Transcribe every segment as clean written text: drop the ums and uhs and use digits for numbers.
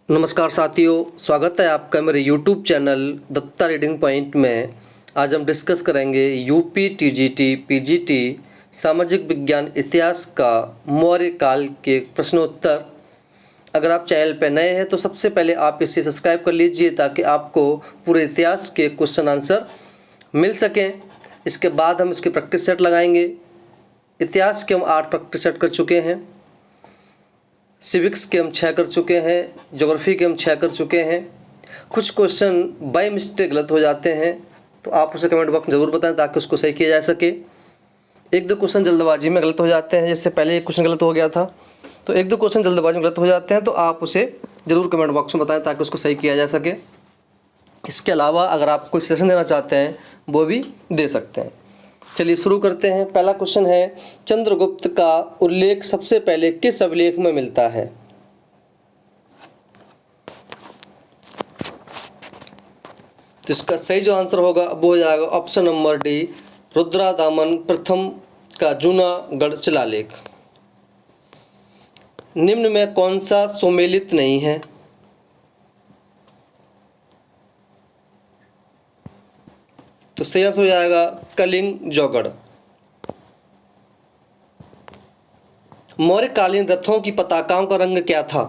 नमस्कार साथियों, स्वागत है आपका मेरे YouTube channel Datta reading point में। आज हम डिस्कस करेंगे यूपी टीजीटी पीजीटी सामाजिक विज्ञान इतिहास का मौर्य काल के प्रश्नोत्तर। अगर आप चैनल पर नए हैं तो सबसे पहले आप इसे सब्सक्राइब कर लीजिए ताकि आपको पूरे इतिहास के क्वेश्चन आंसर मिल सकें। इसके बाद हम इसके प्रैक्टिस सेट लगाएंगे। इतिहास के हम 8 प्रैक्टिस सेट कर चुके हैं, सिविक्स के हम 6 कर चुके हैं, ज्योग्राफी के हम 6 कर चुके हैं। कुछ क्वेश्चन बाय मिस्टेक गलत हो जाते हैं तो आप उसे कमेंट बॉक्स में ज़रूर बताएं ताकि उसको सही किया जा सके। एक दो क्वेश्चन जल्दबाजी में गलत हो जाते हैं, जैसे पहले एक क्वेश्चन गलत हो गया था, तो एक दो क्वेश्चन जल्दबाजी में गलत हो जाते हैं तो आप उसे ज़रूर कमेंट बॉक्स में बताएं ताकि उसको सही किया जा सके। इसके अलावा अगर आप कोई सजेशन देना चाहते हैं वो भी दे सकते हैं। चलिए शुरू करते हैं। पहला क्वेश्चन है, चंद्रगुप्त का उल्लेख सबसे पहले किस अभिलेख में मिलता है? तो इसका सही जो आंसर होगा वो हो जाएगा ऑप्शन नंबर डी, रुद्रादामन प्रथम का जूनागढ़ शिलालेख। निम्न में कौन सा सुमेलित नहीं है? तो सही आंसर हो जाएगा कलिंग जौगढ़। मौर्यकालीन रथों की पताकाओं का रंग क्या था?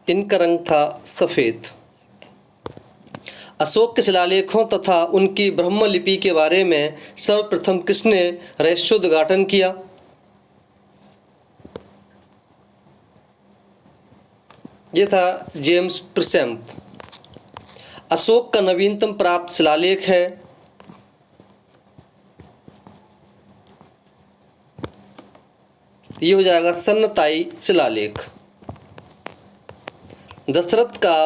इनका रंग था सफ़ेद। अशोक के शिलालेखों तथा उनकी ब्रह्म लिपि के बारे में सर्वप्रथम किसने रहस्योद्घाटन किया? ये था जेम्स ट्रिसेम्प। अशोक का नवीनतम प्राप्त शिलालेख है ये हो जाएगा सन्नताई शिलालेख। दशरथ का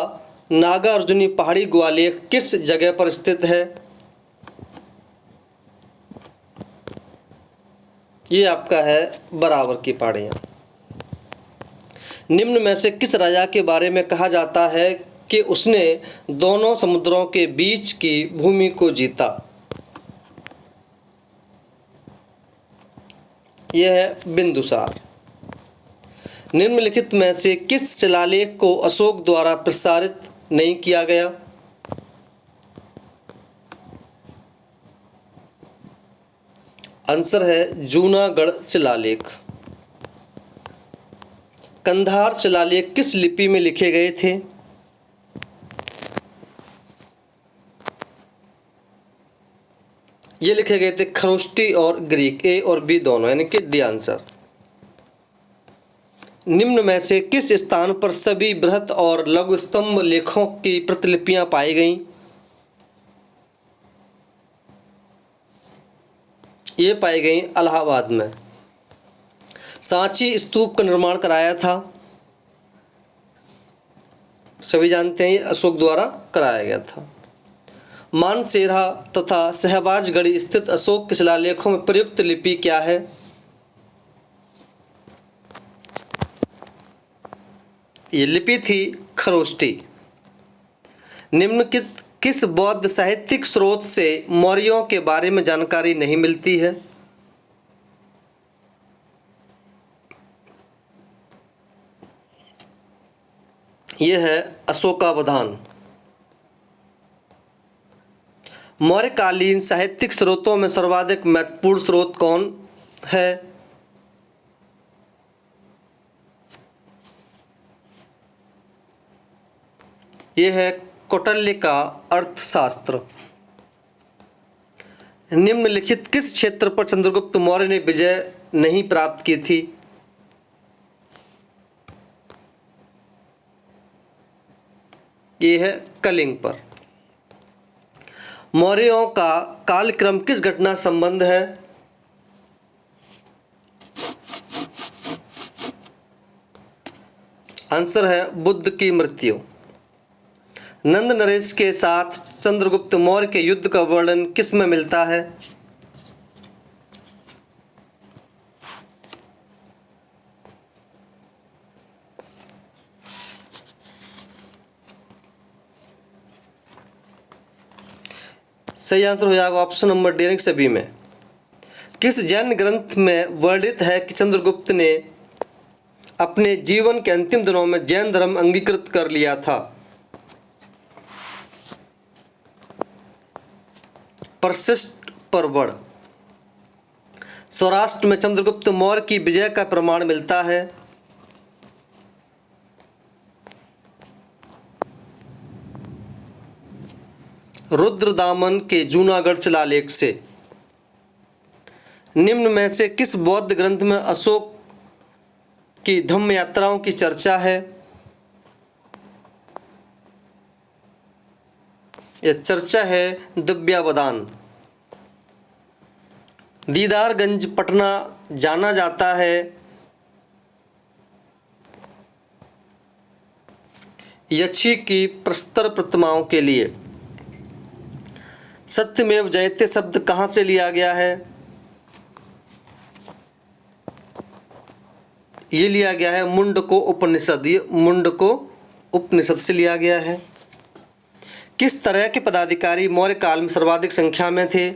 नागार्जुनी पहाड़ी गुहालेख किस जगह पर स्थित है? ये आपका है बराबर की पहाड़ियाँ। निम्न में से किस राजा के बारे में कहा जाता है कि उसने दोनों समुद्रों के बीच की भूमि को जीता? यह है बिंदुसार। निम्नलिखित में से किस शिलालेख को अशोक द्वारा प्रसारित नहीं किया गया? आंसर है जूनागढ़ शिलालेख। कंधार शिलालेख किस लिपि में लिखे गए थे? ये लिखे गए थे खरोष्टी और ग्रीक, ए और बी दोनों, यानी कि डी आंसर। निम्न में से किस स्थान पर सभी बृहत और लघु स्तंभ लेखों की प्रतिलिपियां पाई गईं? ये पाई गई इलाहाबाद में। सांची स्तूप का निर्माण कराया था? सभी जानते हैं ये अशोक द्वारा कराया गया था। मानसेरा तथा शहबाजगढ़ी स्थित अशोक के शिलालेखों में प्रयुक्त लिपि क्या है? ये लिपि थी खरोष्टी। निम्नलिखित किस बौद्ध साहित्यिक स्रोत से मौर्यों के बारे में जानकारी नहीं मिलती है? यह है अशोकावधान। मौर्यकालीन साहित्यिक स्रोतों में सर्वाधिक महत्वपूर्ण स्रोत कौन है? यह है कौटिल्य का अर्थशास्त्र। निम्नलिखित किस क्षेत्र पर चंद्रगुप्त मौर्य ने विजय नहीं प्राप्त की थी? यह है कलिंग पर। मौर्यों का कालक्रम किस घटना संबंध है? आंसर है बुद्ध की मृत्यु। नंद नरेश के साथ चंद्रगुप्त मौर्य के युद्ध का वर्णन किस में मिलता है? सही आंसर हो जाएगा ऑप्शन नंबर डी, सभी में। किस जैन ग्रंथ में वर्णित है कि चंद्रगुप्त ने अपने जीवन के अंतिम दिनों में जैन धर्म अंगीकृत कर लिया था? प्रशिष्ट परवड़। सौराष्ट्र में चंद्रगुप्त मौर्य की विजय का प्रमाण मिलता है। रुद्रदामन के जूनागढ़ शिलालेख से। निम्न में से किस बौद्ध ग्रंथ में अशोक की धम्म यात्राओं की चर्चा है? यह चर्चा है दिव्यावदान। दीदारगंज पटना जाना जाता है यक्षी की प्रस्तर प्रतिमाओं के लिए। सत्यमेव जयते शब्द कहाँ से लिया गया है? ये लिया गया है मुंडको उपनिषद। ये मुंडको उपनिषद से लिया गया है। किस तरह के पदाधिकारी मौर्य काल में सर्वाधिक संख्या में थे?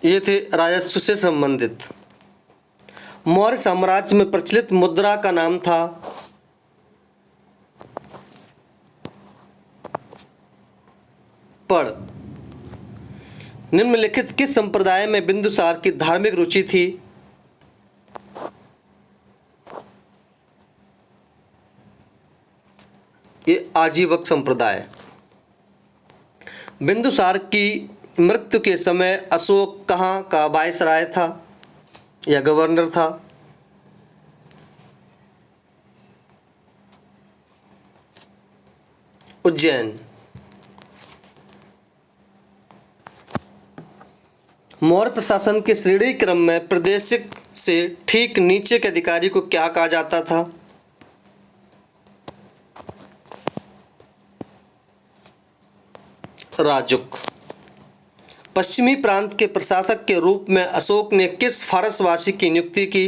ये थे राजस्व से संबंधित। मौर्य साम्राज्य में प्रचलित मुद्रा का नाम था? पढ़। निम्नलिखित किस संप्रदाय में बिंदुसार की धार्मिक रुचि थी? ये आजीवक संप्रदाय। बिंदुसार की मृत्यु के समय अशोक कहाँ का वायसराय था या गवर्नर था? उज्जैन। मौर्य प्रशासन के श्रेणी क्रम में प्रादेशिक से ठीक नीचे के अधिकारी को क्या कहा जाता था? राजुक। पश्चिमी प्रांत के प्रशासक के रूप में अशोक ने किस फारसवासी की नियुक्ति की?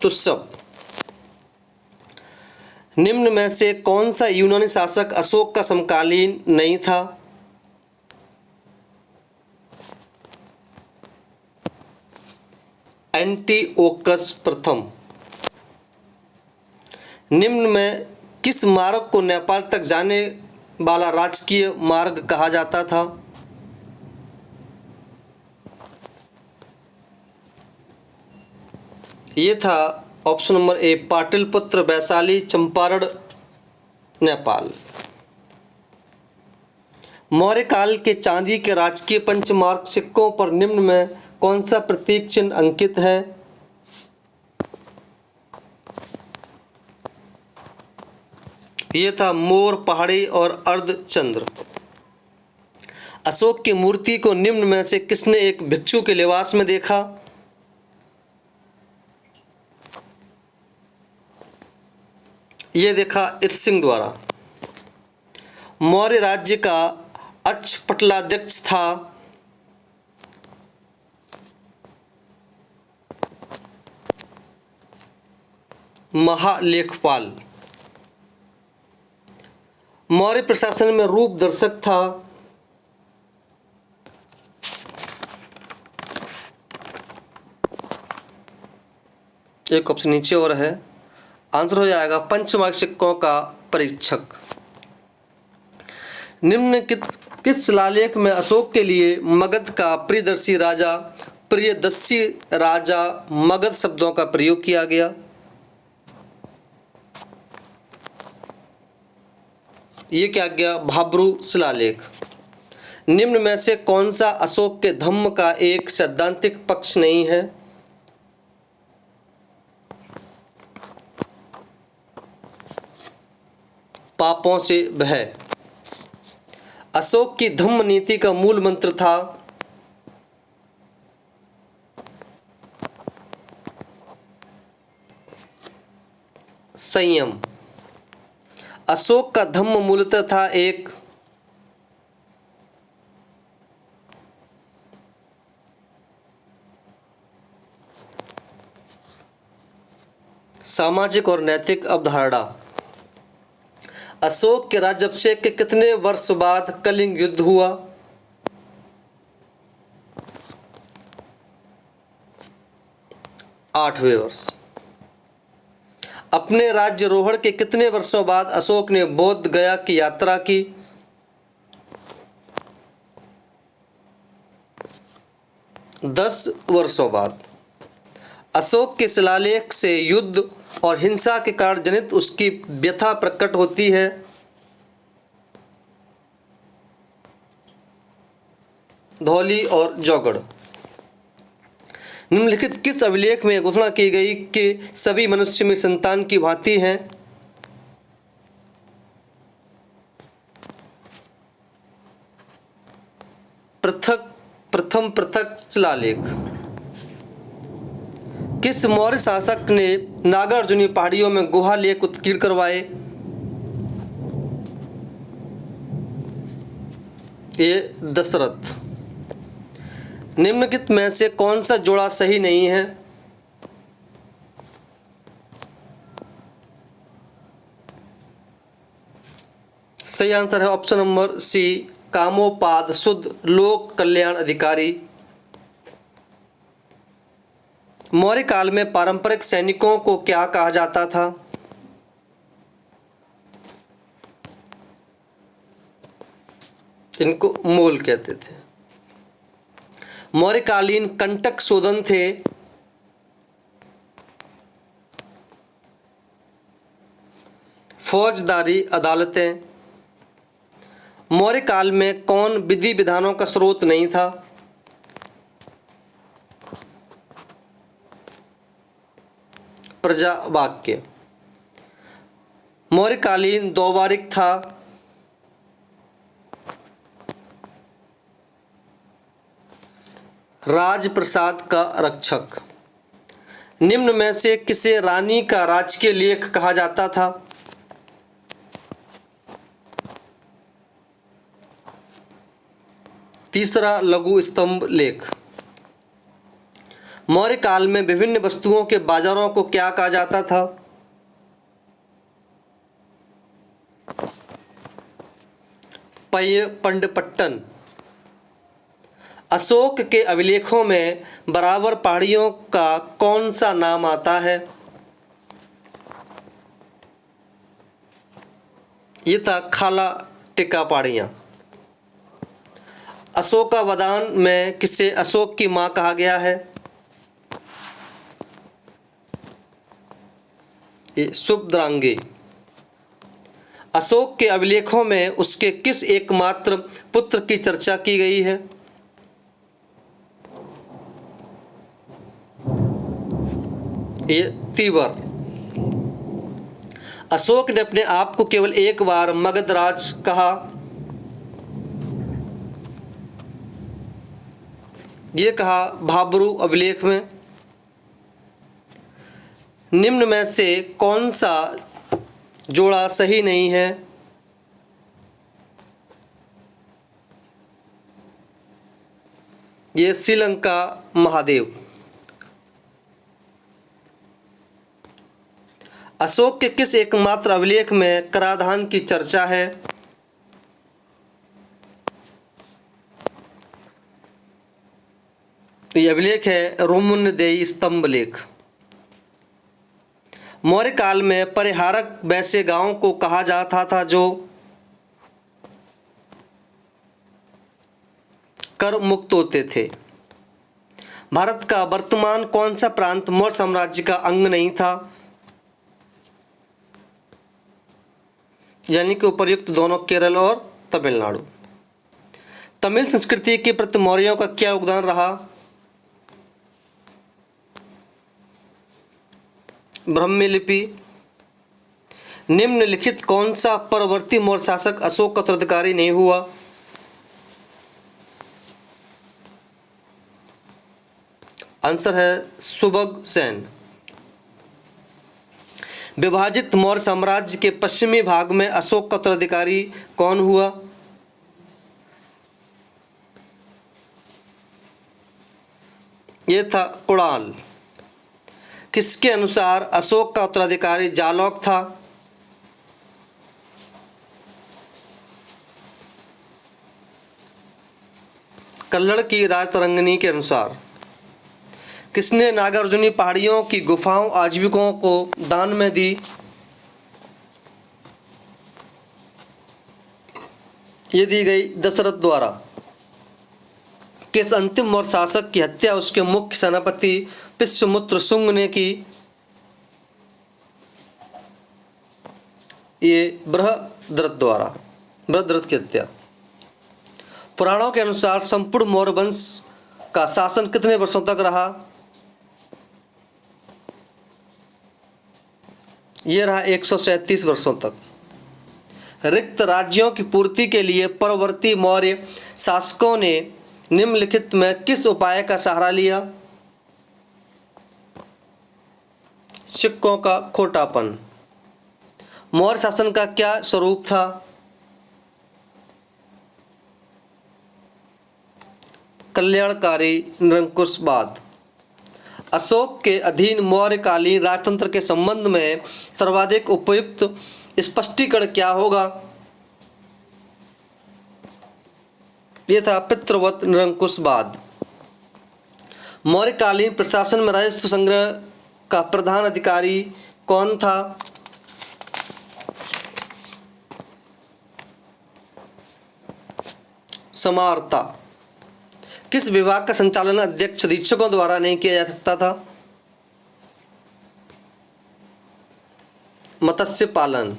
तुसप। निम्न में से कौन सा यूनानी शासक अशोक का समकालीन नहीं था? एंटिओकस प्रथम। निम्न में किस मार्ग को नेपाल तक जाने वाला राजकीय मार्ग कहा जाता था? ये था option number A, Pataliputra, Vaishali, Champaran, Nepal. Maurya काल के चांदी के राजकीय पंचमार्क सिक्कों पर निम्न में कौन सा प्रतीक चिन्ह अंकित है? ये था मोर, पहाड़ी और अर्धचंद्र। अशोक की मूर्ति को निम्न में से किसने एक भिक्षु के लिबास में देखा? ये देखा इत्सिंग द्वारा। मौर्य राज्य का अक्षपटलाध्यक्ष था? महालेखपाल। मौर्य प्रशासन में रूप दर्शक था? एक ऑप्शन नीचे और है, आंसर हो जाएगा पंचमार्क सिक्कों का परीक्षक। निम्नलिखित किस शिलालेख में अशोक के लिए मगध का प्रियदर्शी राजा, प्रियदर्शी राजा मगध शब्दों का प्रयोग किया गया? ये क्या गया? भाब्रू शिलालेख। निम्न में से कौन सा अशोक के धम्म का एक सैद्धांतिक पक्ष नहीं है? पापों से भय। अशोक की धम्म नीति का मूल मंत्र था? संयम। अशोक का धम्म मूलतः था एक सामाजिक और नैतिक अवधारणा। अशोक के राज्याभिषेक के कितने वर्ष बाद कलिंग युद्ध हुआ? 8वें वर्ष। अपने राज्यारोहण के कितने वर्षों बाद अशोक ने बोध गया की यात्रा की? 10 वर्षों बाद। अशोक के शिलालेख से युद्ध और हिंसा के कारण जनित उसकी व्यथा प्रकट होती है। धौली और जौगढ़। निम्नलिखित किस अभिलेख में घोषणा की गई कि सभी मनुष्य में संतान की भांति हैं? प्रथम पृथक शिलालेख। किस मौर्य शासक ने नागार्जुनी पहाड़ियों में गुहा लेख उत्कीर्ण करवाए? ये दशरथ। निम्नलिखित में से कौन सा जोड़ा सही नहीं है? सही आंसर है ऑप्शन नंबर सी, कामोपाद शुद्ध लोक कल्याण अधिकारी। मौर्य काल में पारंपरिक सैनिकों को क्या कहा जाता था? इनको मोल कहते थे। मौर्यकालीन कंटक शोधन थे। फौजदारी अदालतें। मौर्य काल में कौन विधि विधानों का स्रोत नहीं था? प्रजा वाक्य। मौर्यकालीन द्व्यारिक था। राजप्रसाद का रक्षक। निम्न में से किसे रानी का राजकीय लेख कहा जाता था? तीसरा लघु स्तंभ लेख। मौर्य काल में विभिन्न वस्तुओं के बाजारों को क्या कहा जाता था? पंडपट्टन। अशोक के अभिलेखों में बराबर पहाड़ियों का कौन सा नाम आता है? ये था खाला टिक्का पहाड़ियाँ। अशोकावदान में किसे अशोक की मां कहा गया है? ये सुभद्रांगी। अशोक के अभिलेखों में उसके किस एकमात्र पुत्र की चर्चा की गई है? ये तीवर। अशोक ने अपने आप को केवल एक बार मगधराज कहा। ये कहा भाब्रू अभिलेख में। निम्न में से कौन सा जोड़ा सही नहीं है? ये श्रीलंका महादेव। अशोक के किस एकमात्र अभिलेख में कराधान की चर्चा है? यह अभिलेख है रोमुन्देई स्तंभ लेख। मौर्य काल में परिहारक वैसे गांवों को कहा जाता था जो कर मुक्त होते थे। भारत का वर्तमान कौन सा प्रांत मौर्य साम्राज्य का अंग नहीं था? यानी कि उपर्युक्त दोनों केरल और तमिलनाडु। तमिल संस्कृति के प्रति मौर्यों का क्या योगदान रहा? ब्राह्मी लिपि। निम्नलिखित कौन सा परवर्ती मौर्य शासक अशोक का उत्तराधिकारी नहीं हुआ? आंसर है सुबग सेन। विभाजित मौर्य साम्राज्य के पश्चिमी भाग में अशोक का उत्तराधिकारी कौन हुआ? ये था कुणाल। किसके अनुसार अशोक का उत्तराधिकारी जालौक था? कल्लड़ की राजतरंगिणी के अनुसार। किसने नागार्जुनी पहाड़ियों की गुफाओं आजीविकों को दान में दी? ये दी गई दशरथ द्वारा। किस अंतिम मौर्य शासक की हत्या उसके मुख्य सेनापति पुष्यमित्र शुंग ने की? ये बृहद्रथ द्वारा, बृहद्रथ की हत्या। पुराणों के अनुसार संपूर्ण मौर्य वंश का शासन कितने वर्षों तक रहा? ये रहा 137 वर्षों तक। रिक्त राज्यों की पूर्ति के लिए परवर्ती मौर्य शासकों ने निम्नलिखित में किस उपाय का सहारा लिया? सिक्कों का खोटापन। मौर्य शासन का क्या स्वरूप था? कल्याणकारी निरंकुशवाद। अशोक के अधीन मौर्यकालीन राजतंत्र के संबंध में सर्वाधिक उपयुक्त स्पष्टीकरण क्या होगा? यह था पितृवत निरंकुशवाद। मौर्यकालीन प्रशासन में राजस्व संग्रह का प्रधान अधिकारी कौन था? समाहर्ता। किस विभाग का संचालन अध्यक्ष अधीक्षकों द्वारा नहीं किया जा सकता था? मत्स्य पालन।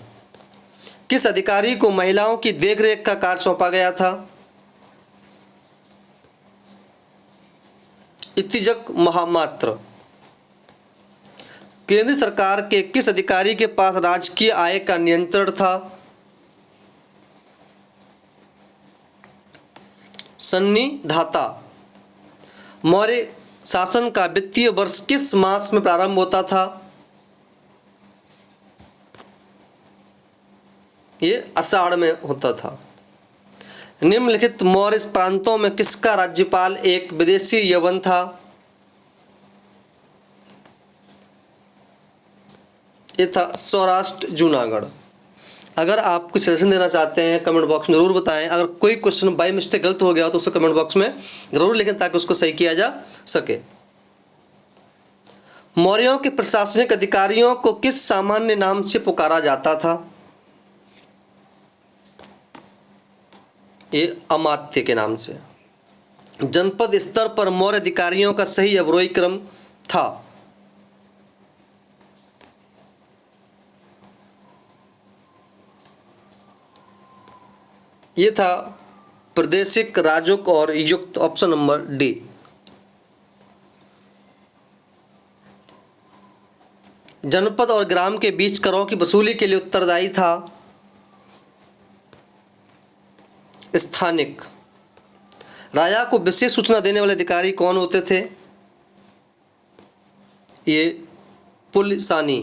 किस अधिकारी को महिलाओं की देखरेख का कार्य सौंपा गया था? इत्तिजक महामात्र। केंद्र सरकार के किस अधिकारी के पास राजकीय आय का नियंत्रण था? सन्निधाता। मौर्य शासन का वित्तीय वर्ष किस मास में प्रारंभ होता था? ये आषाढ़ में होता था। निम्नलिखित मौर्य प्रांतों में किसका राज्यपाल एक विदेशी यवन था? ये था सौराष्ट्र जूनागढ़। अगर आप कुछ सजेशन देना चाहते हैं कमेंट बॉक्स में ज़रूर बताएं। अगर कोई क्वेश्चन बाय मिस्टेक गलत हो गया हो तो उसे कमेंट बॉक्स में ज़रूर लिखें ताकि उसको सही किया जा सके। मौर्यों के प्रशासनिक अधिकारियों को किस सामान्य नाम से पुकारा जाता था? ये अमात्य के नाम से। जनपद स्तर पर मौर्य अधिकारियों का सही अवरोही क्रम था? ये था प्रादेशिक, राजुक और युक्त, ऑप्शन नंबर डी। जनपद और ग्राम के बीच करों की वसूली के लिए उत्तरदायी था? स्थानिक। राजा को विशेष सूचना देने वाले अधिकारी कौन होते थे? ये पुलिसानी।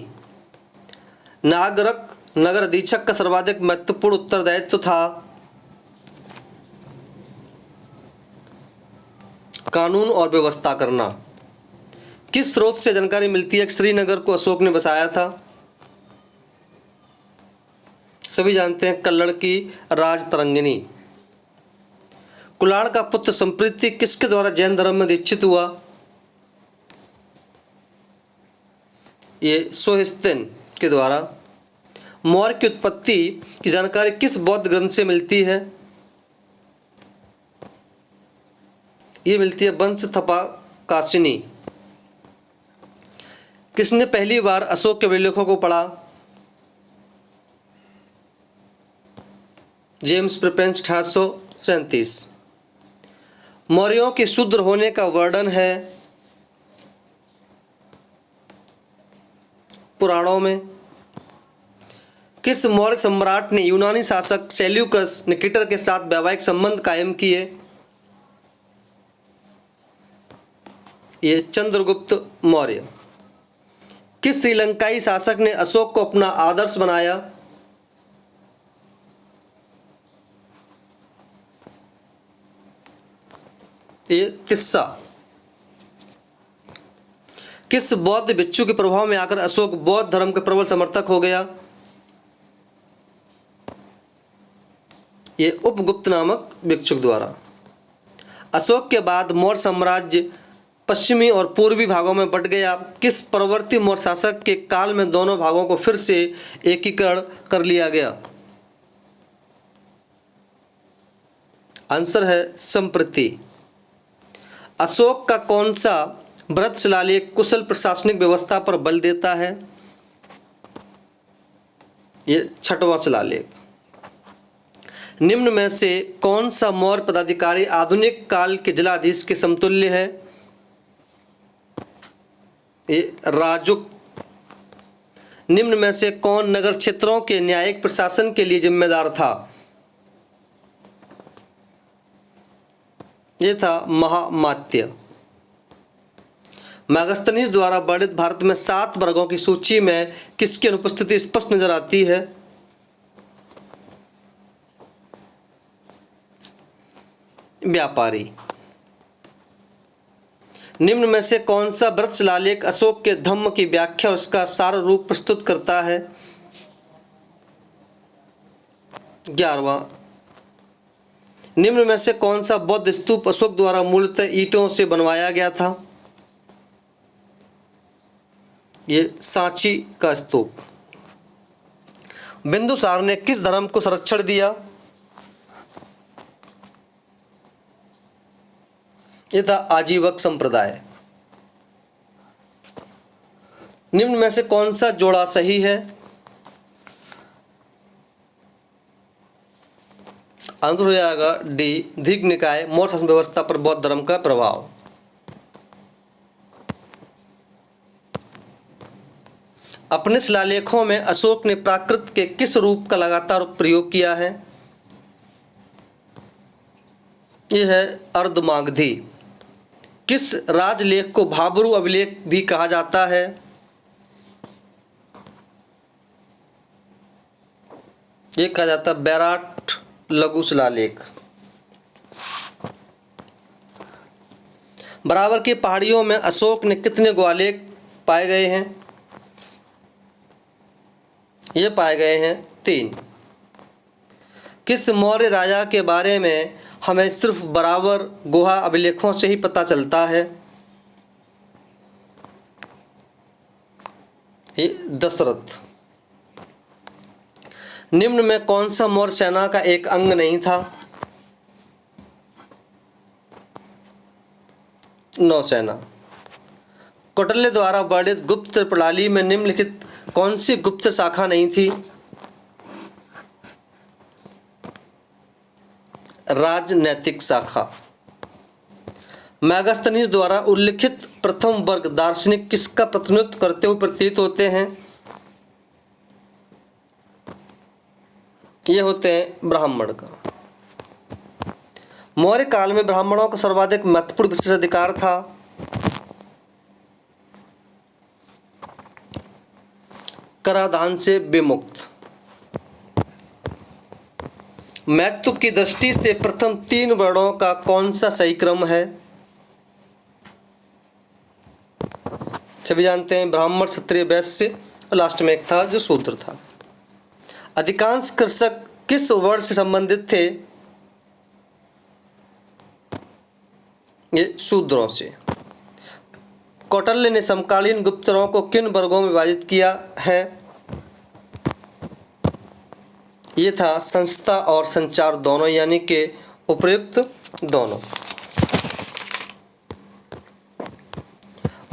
नागरक नगर अधीक्षक का सर्वाधिक महत्वपूर्ण उत्तरदायित्व था? कानून और व्यवस्था करना। किस स्रोत से जानकारी मिलती है कि श्रीनगर को अशोक ने बसाया था? सभी जानते हैं, कल्लड़ की राजतरंगिणी। कुलाड़ का पुत्र संप्रीति किसके द्वारा जैन धर्म में दीक्षित हुआ? ये सोहिस्तेन के द्वारा। मौर्य की उत्पत्ति की जानकारी किस बौद्ध ग्रंथ से मिलती है? ये मिलती है वंशथपा काशिनी। किसने पहली बार अशोक के अभिलेखों को पढ़ा? जेम्स प्रिपेंस 1837। मौर्यों के शूद्र होने का वर्णन है पुराणों में। किस मौर्य सम्राट ने यूनानी शासक सेल्यूकस निकेटर के साथ वैवाहिक संबंध कायम किए? ये चंद्रगुप्त मौर्य। किस श्रीलंकाई शासक ने अशोक को अपना आदर्श बनाया? ये तिस्सा। किस बौद्ध भिक्षु के प्रभाव में आकर अशोक बौद्ध धर्म के प्रबल समर्थक हो गया? ये उपगुप्त नामक भिक्षुक द्वारा। अशोक के बाद मौर्य साम्राज्य पश्चिमी और पूर्वी भागों में बंट गया। किस परवर्ती मौर्य शासक के काल में दोनों भागों को फिर से एकीकरण कर लिया गया? आंसर है संप्रति। अशोक का कौन सा बृहत शिलालेख कुशल प्रशासनिक व्यवस्था पर बल देता है? ये छठवां शिलालेख। निम्न में से कौन सा मौर्य पदाधिकारी आधुनिक काल के जिलाधीश के समतुल्य है? ये राजुक। निम्न में से कौन नगर क्षेत्रों के न्यायिक प्रशासन के लिए जिम्मेदार था? ये था महामात्य। मेगास्थनीज द्वारा वर्णित भारत में 7 वर्गों की सूची में किसकी अनुपस्थिति स्पष्ट नजर आती है? व्यापारी। निम्न में से कौन सा बृहत शिलालेख अशोक के धम्म की व्याख्या और उसका सार रूप प्रस्तुत करता है? 11वां। निम्न में से कौन सा बौद्ध स्तूप अशोक द्वारा मूलतः ईंटों से बनवाया गया था? ये सांची का स्तूप। बिंदुसार ने किस धर्म को संरक्षण दिया? ये था आजीवक संप्रदाय। निम्न में से कौन सा जोड़ा सही है? आंसर हो जाएगा डी, दीर्घ निकाय, मौर्य शासन व्यवस्था पर बौद्ध धर्म का प्रभाव। अपने शिलालेखों में अशोक ने प्राकृत के किस रूप का लगातार प्रयोग किया है? यह है अर्धमागधी। किस राजलेख को भाब्रू अभिलेख भी कहा जाता है? यह कहा जाता है बैराट लघु शिलालेख। बराबर की पहाड़ियों में अशोक ने कितने गुहालेख पाए गए हैं? ये पाए गए हैं 3। किस मौर्य राजा के बारे में हमें सिर्फ बराबर गुहा अभिलेखों से ही पता चलता है? ये दशरथ। निम्न में कौन सा मौर्य सेना का एक अंग नहीं था? नौसेना। कौटिल्य द्वारा वर्णित गुप्तचर प्रणाली में निम्नलिखित कौन सी गुप्तचर शाखा नहीं थी? राजनैतिक शाखा। मेगास्थनीज द्वारा उल्लिखित प्रथम वर्ग दार्शनिक किसका प्रतिनिधित्व करते हुए प्रतीत होते हैं? ये होते हैं ब्राह्मण का। मौर्य काल में ब्राह्मणों का सर्वाधिक महत्वपूर्ण विशेषाधिकार था? कराधान से विमुक्त। महत्व की दृष्टि से प्रथम 3 वर्णों का कौन सा सही क्रम है? सभी जानते हैं ब्राह्मण, क्षत्रिय, वैश्य और लास्ट में एक था जो शूद्र था। अधिकांश कृषक किस वर्ण से संबंधित थे? ये शूद्रों से। कौटिल्य ने समकालीन गुप्तचरों को किन वर्गों में विभाजित किया है? ये था संस्था और संचार दोनों, यानी कि उपयुक्त दोनों।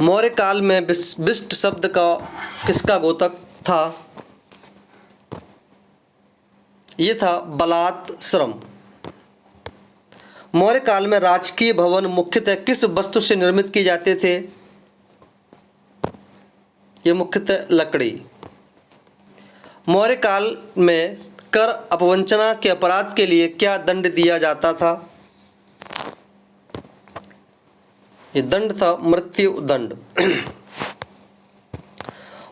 मौर्य काल में विशिष्ट शब्द का किसका गोतक था? ये था बलात् श्रम। मौर्य काल में राजकीय भवन मुख्यतः किस वस्तु से निर्मित किए जाते थे? ये मुख्यतः लकड़ी। मौर्य काल में कर अपवंचना के अपराध के लिए क्या दंड दिया जाता था? ये दंड था मृत्यु दंड।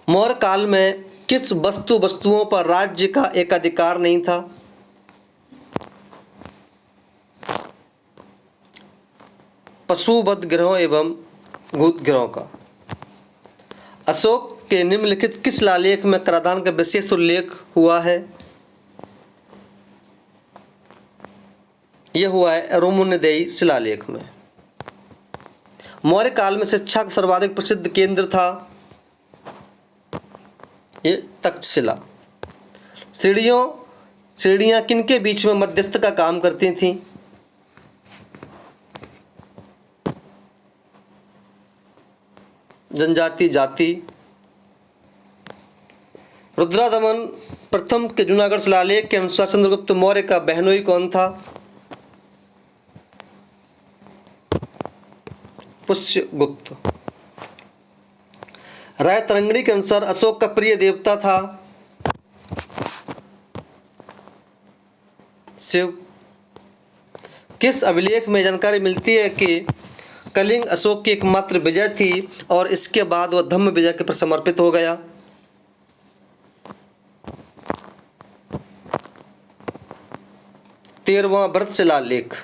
मौर्य काल में किस वस्तुओं पर राज्य का एकाधिकार नहीं था? पशुवध गृहों एवं भूत गृहों का। अशोक के निम्नलिखित किस शिलालेख में कराधान का विशेष उल्लेख हुआ है? यह हुआ है रोमुन्देई शिलालेख में। मौर्य काल में शिक्षा का सर्वाधिक प्रसिद्ध केंद्र था ये तक्षशिला। श्रेणियां किनके बीच में मध्यस्थ का काम करती थीं? जनजाति जाति। रुद्रादमन प्रथम के जूनागढ़ शिलालेख के अनुसार चंद्रगुप्त मौर्य का बहनोई कौन था? पुष्यगुप्त। राय तरंगिणी के अनुसार अशोक का प्रिय देवता था शिव। किस अभिलेख में जानकारी मिलती है कि कलिंग अशोक की एकमात्र विजय थी और इसके बाद वह धम्म विजय के प्रति समर्पित हो गया? तेरहवां व्रत शिलालेख।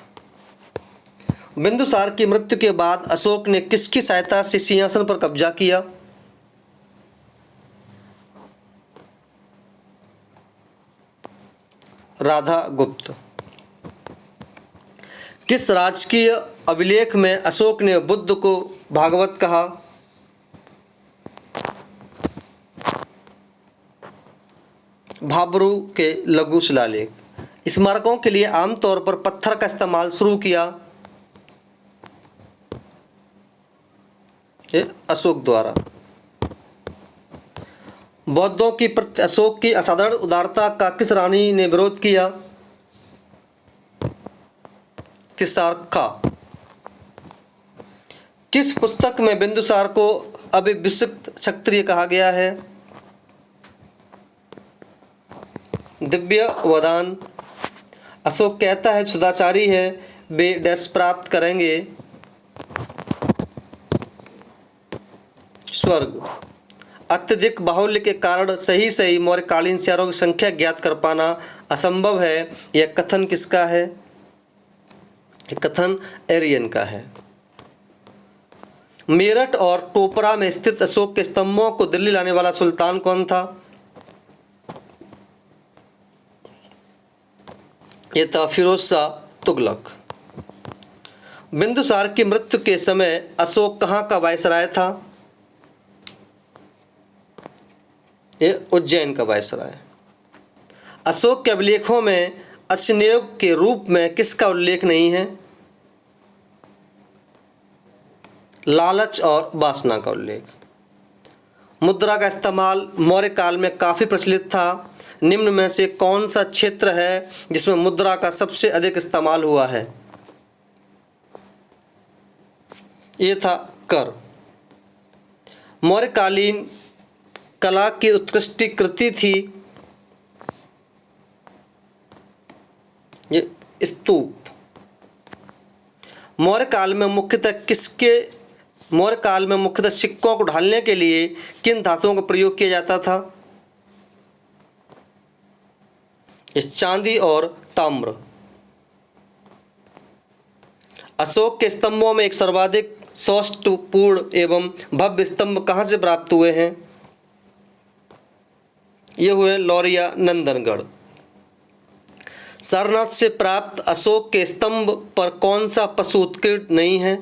बिंदुसार की मृत्यु के बाद अशोक ने किसकी सहायता से सिंहासन पर कब्जा किया? राधा गुप्त। किस राजकीय अभिलेख में अशोक ने बुद्ध को भागवत कहा? भाब्रू के लघु शिलालेख। स्मारकों के लिए आमतौर पर पत्थर का इस्तेमाल शुरू किया अशोक द्वारा। बौद्धों की प्रति अशोक की असाधारण उदारता का किस रानी ने विरोध किया? तिसारखा। किस पुस्तक में बिंदुसार को अभिषिक्त क्षत्रिय कहा गया है? दिव्य वदान। अशोक कहता है सदाचारी है वे डैश प्राप्त करेंगे स्वर्ग। अत्यधिक बाहुल्य के कारण सही मौर्यकालीन शहरों की संख्या ज्ञात कर पाना असंभव है। यह कथन किसका है? कथन एरियन का है। मेरठ और टोपरा में स्थित अशोक के स्तंभों को दिल्ली लाने वाला सुल्तान कौन था? यह था फिरोज शाह तुगलक। बिंदुसार की मृत्यु के समय अशोक कहाँ का वायसराय था? यह उज्जैन का वायसराय। अशोक के अभिलेखों में अश्वनेव के रूप में किसका उल्लेख नहीं है? लालच और वासना का उल्लेख। मुद्रा का इस्तेमाल मौर्य काल में काफ़ी प्रचलित था। निम्न में से कौन सा क्षेत्र है जिसमें मुद्रा का सबसे अधिक इस्तेमाल हुआ है? ये था कर। मौर्यकालीन कला की उत्कृष्ट कृति थी ये स्तूप। मौर्य काल में मुख्यतः सिक्कों को ढालने के लिए किन धातुओं का प्रयोग किया जाता था? इस चांदी और ताम्र। अशोक के स्तंभों में एक सर्वाधिक सौष्ठवपूर्ण एवं भव्य स्तंभ कहाँ से प्राप्त हुए हैं? ये हुए लौरिया नंदनगढ़। सारनाथ से प्राप्त अशोक के स्तंभ पर कौन सा पशु उत्कीर्ण नहीं है?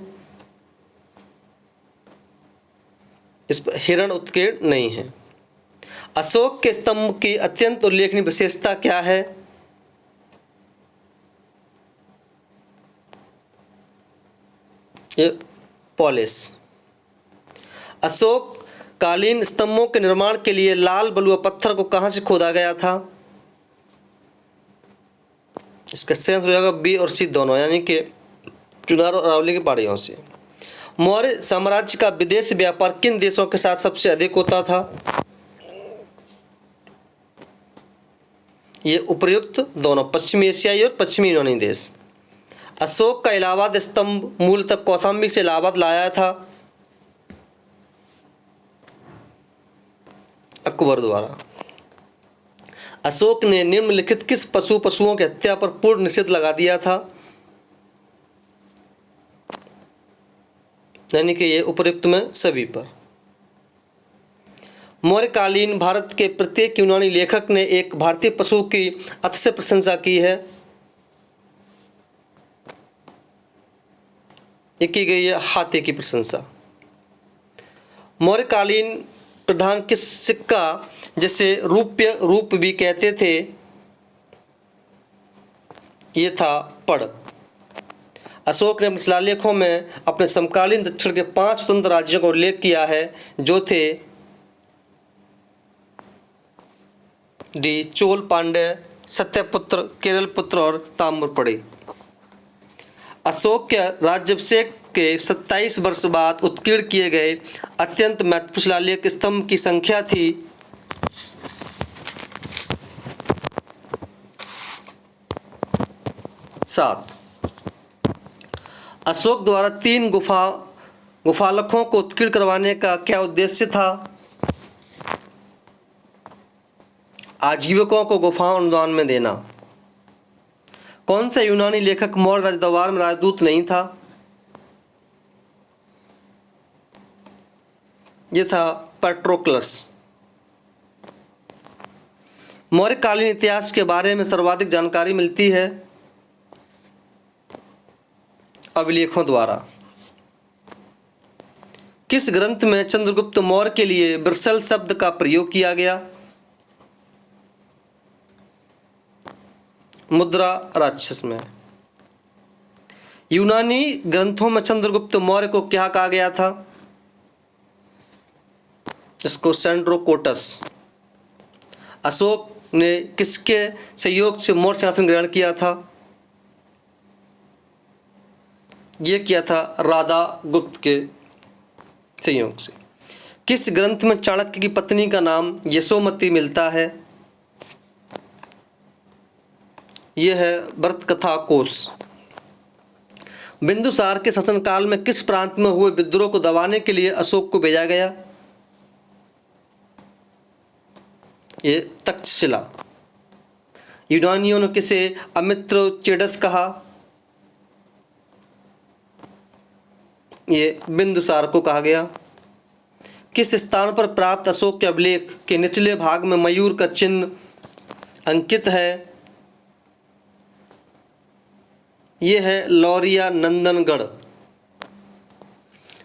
इस पर हिरण उत्कीर्ण नहीं है। अशोक के स्तंभ की अत्यंत उल्लेखनीय विशेषता क्या है? ये पॉलिश। अशोक कालीन स्तंभों के निर्माण के लिए लाल बलुआ पत्थर को कहां से खोदा गया था? इसका सेंस हो जाएगा बी और सी दोनों, यानी कि चुनार और अरावली की पहाड़ियों से। मौर्य साम्राज्य का विदेश व्यापार किन देशों के साथ सबसे अधिक होता था? ये उपर्युक्त दोनों पश्चिमी एशियाई और पश्चिमी यूनानी देश। अशोक का इलाहाबाद स्तंभ मूलतः कौशाम्बी से इलाहाबाद लाया था अकबर द्वारा। अशोक ने निम्नलिखित किस पशुओं की हत्या पर पूर्ण निषेध लगा दिया था? यानी कि ये उपर्युक्त में सभी पर। मौर्यकालीन भारत के प्रत्येक यूनानी लेखक ने एक भारतीय पशु की अतिशय प्रशंसा की है। ये की गई है हाथी की प्रशंसा। मौर्यकालीन प्रधान किस सिक्का जिसे रूप्य रूप भी कहते थे, ये था पड़। अशोक ने अपने शिलालेखों में अपने समकालीन दक्षिण के 5 स्वतंत्र राज्यों का उल्लेख किया है, जो थे डी चोल, पांड्य, सत्यपुत्र, केरलपुत्र और ताम्रपड़ी। अशोक के राज्याभिषेक के 27 वर्ष बाद उत्कीर्ण किए गए अत्यंत महत्वपूर्ण शिलालेख स्तंभ की संख्या थी 7। अशोक द्वारा 3 गुफालकों को उत्कीर्ण करवाने का क्या उद्देश्य था? आजीविकों को गुफाओं अनुदान में देना। कौन सा यूनानी लेखक मौर्य राजदरबार में राजदूत नहीं था? यह था पेट्रोक्लस। मौर्यकालीन इतिहास के बारे में सर्वाधिक जानकारी मिलती है अभिलेखों द्वारा। किस ग्रंथ में चंद्रगुप्त मौर्य के लिए ब्रसल शब्द का प्रयोग किया गया? मुद्रा राक्षस में। यूनानी ग्रंथों में चंद्रगुप्त मौर्य को क्या कहा गया था? इसको सेंड्रोकोटस। अशोक ने किसके सहयोग से मौर्य शासन ग्रहण किया था? यह किया था राधा गुप्त के सहयोग से। किस ग्रंथ में चाणक्य की पत्नी का नाम यशोमती मिलता है? यह है व्रत कथा कोश। बिंदुसार के शासनकाल में किस प्रांत में हुए विद्रोह को दबाने के लिए अशोक को भेजा गया? ये तक्षशिला। यूनानियों ने किसे अमित्र चेडस कहा? ये बिंदुसार को कहा गया। किस स्थान पर प्राप्त अशोक के अभिलेख के निचले भाग में मयूर का चिन्ह अंकित है? यह है लौरिया नंदनगढ़।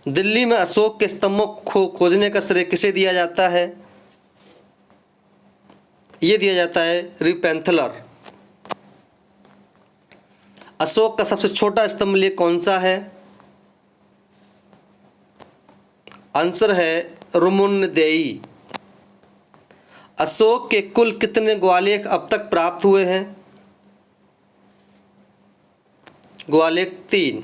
दिल्ली में अशोक के स्तंभों को खोजने का श्रेय किसे दिया जाता है? यह दिया जाता है रिपेंथलर। अशोक का सबसे छोटा स्तंभ लेख कौन सा है? आंसर है रुमुनदेई। अशोक के कुल कितने ग्वालेख अब तक प्राप्त हुए हैं? ग्वालेख 3।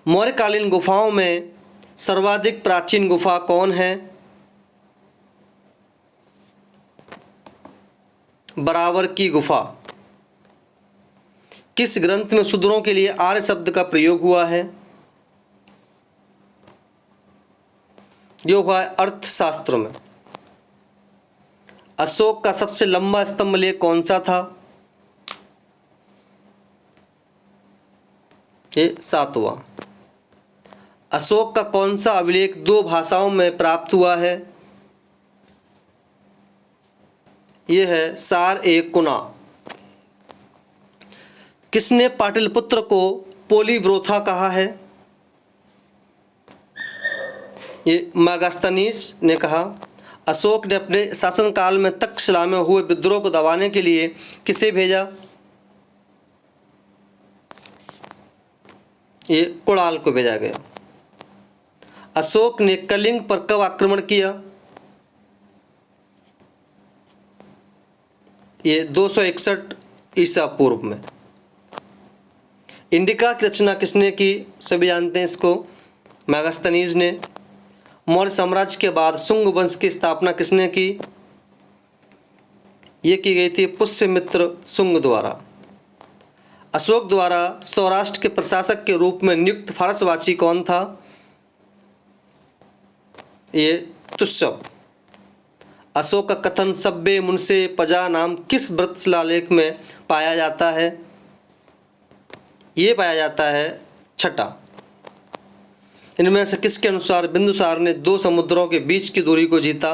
मौर्यकालीन गुफाओं में सर्वाधिक प्राचीन गुफा कौन है? बराबर की गुफा। किस ग्रंथ में शूद्रों के लिए आर्य शब्द का प्रयोग हुआ है? जो हुआ है अर्थशास्त्र में। अशोक का सबसे लंबा स्तंभ लेख कौन सा था? ये 7वां। अशोक का कौन सा अभिलेख 2 भाषाओं में प्राप्त हुआ है? यह है सार ए कुना। किसने पाटलिपुत्र को पोलीब्रोथा कहा है? ये मेगास्थनीज ने कहा। अशोक ने अपने शासनकाल में तक्षशिला में हुए विद्रोह को दबाने के लिए किसे भेजा? ये कुणाल को भेजा गया। अशोक ने कलिंग पर कब आक्रमण किया? ये 261 ईसा पूर्व में। इंडिका की रचना किसने की? सभी जानते हैं इसको, मेगास्थनीज ने। मौर्य साम्राज्य के बाद शुंग वंश की स्थापना किसने की? ये की गई थी पुष्यमित्र शुंग द्वारा। अशोक द्वारा सौराष्ट्र के प्रशासक के रूप में नियुक्त फारसवासी कौन था? ये तुष्यप। अशोक का कथन सब्बे मुनसे पजा नाम किस व्रत शिलालेख में पाया जाता है? ये पाया जाता है 6ठा। इनमें से किसके अनुसार बिंदुसार ने 2 समुद्रों के बीच की दूरी को जीता?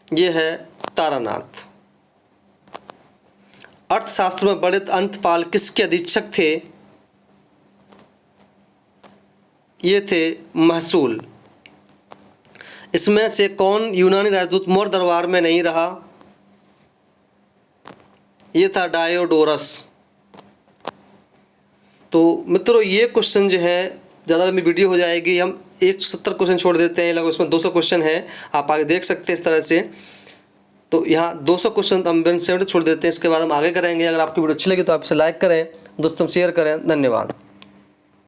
ये है तारानाथ। अर्थशास्त्र में पंडित अंतपाल किसके अधीक्षक थे? ये थे महसूल। इसमें से कौन यूनानी राजदूत मौर्य दरबार में नहीं रहा? ये था डायोडोरस। तो मित्रों ये क्वेश्चन जो है ज़्यादा लंबी वीडियो हो जाएगी, हम 170 क्वेश्चन छोड़ देते हैं, लगभग उसमें 200 क्वेश्चन है, आप आगे देख सकते हैं इस तरह से। तो यहाँ 200 क्वेश्चन हम 70 छोड़ देते हैं, इसके बाद हम आगे करेंगे। अगर आपकी वीडियो अच्छी लगी तो आप इसे लाइक करें, दोस्तों शेयर करें। धन्यवाद।